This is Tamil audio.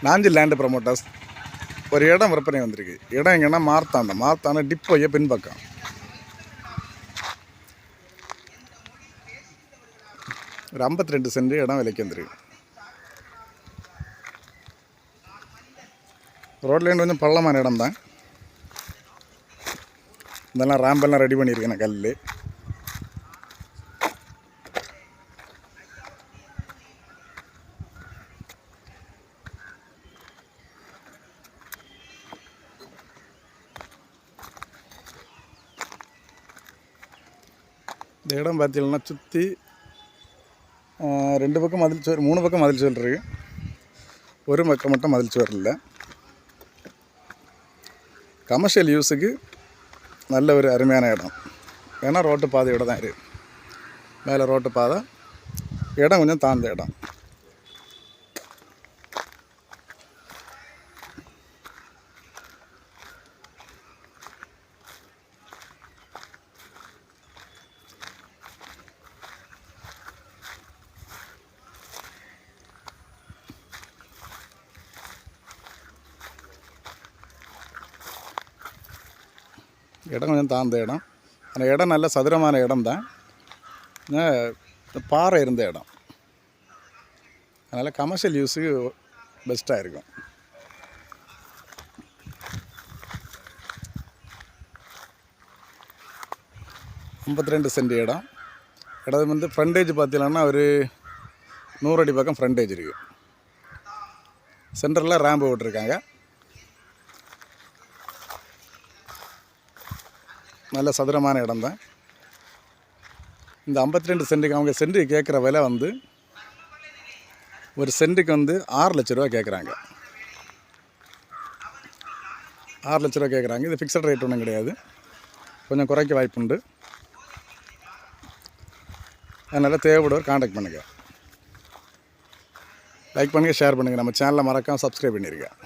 நாஞ்சில் லேண்டு ப்ரமோட்டர்ஸ் ஒரு இடம் விற்பனை வந்திருக்கு. இடம் எங்கன்னா மார்த்தாண்ட டிப்போயை பின்பக்கம். ஒரு 52 சென்ட் இடம் விலைக்கு வந்துருக்கு. ரோட்லேருந்து கொஞ்சம் பள்ளமான இடம் தான். இதெல்லாம் ரேம்பெல்லாம் ரெடி பண்ணியிருக்கேன் கல். இந்த இடம் பார்த்தீங்கன்னா சுற்றி 2 பக்கம் மதில் சுவர், 3 பக்கம் மதில் சுவர் இருக்குது. ஒரு பக்கம் மட்டும் மதில் சுவர் இல்லை. கமர்ஷியல் யூஸுக்கு நல்ல ஒரு அருமையான இடம். ஏன்னா ரோட்டு பாதையோடு தான் இருக்குது. மேலே ரோட்டு பாதை, இடம் கொஞ்சம் தாழ்ந்த இடம். இடம் கொஞ்சம் தாழ்ந்த இடம். அந்த இடம் நல்ல சதுரமான இடம் தான். பாறை இருந்த இடம். அதனால் கமர்ஷியல் யூஸுக்கு பெஸ்ட்டாக இருக்கும். $52 சென்ட் இடம். இடம் வந்து ஃப்ரண்டேஜ் பார்த்தீங்கன்னா ஒரு 100 அடி பக்கம் ஃப்ரண்டேஜ் இருக்குது. சென்டரில் ரேம்பு விட்டுருக்காங்க. நல்ல சதுரமான இடம் தான். இந்த 52 சென்ட்டுக்கு அவங்க சென்ட்டுக்கு கேட்குற விலை வந்து ஒரு சென்ட்டுக்கு வந்து 6 லட்ச ரூபா கேட்குறாங்க. 6 லட்ச ரூபா கேட்குறாங்க. இது ஃபிக்ஸட் ரேட் ஒன்றும் கிடையாது. கொஞ்சம் குறைக்க வாய்ப்புண்டு. அதனால் தேவைப்படுவர் காண்டாக்ட் பண்ணுங்கள். லைக் பண்ணுங்கள், ஷேர் பண்ணுங்கள். நம்ம சேனலை மறக்காமல் சப்ஸ்கிரைப் பண்ணியிருக்கேன்.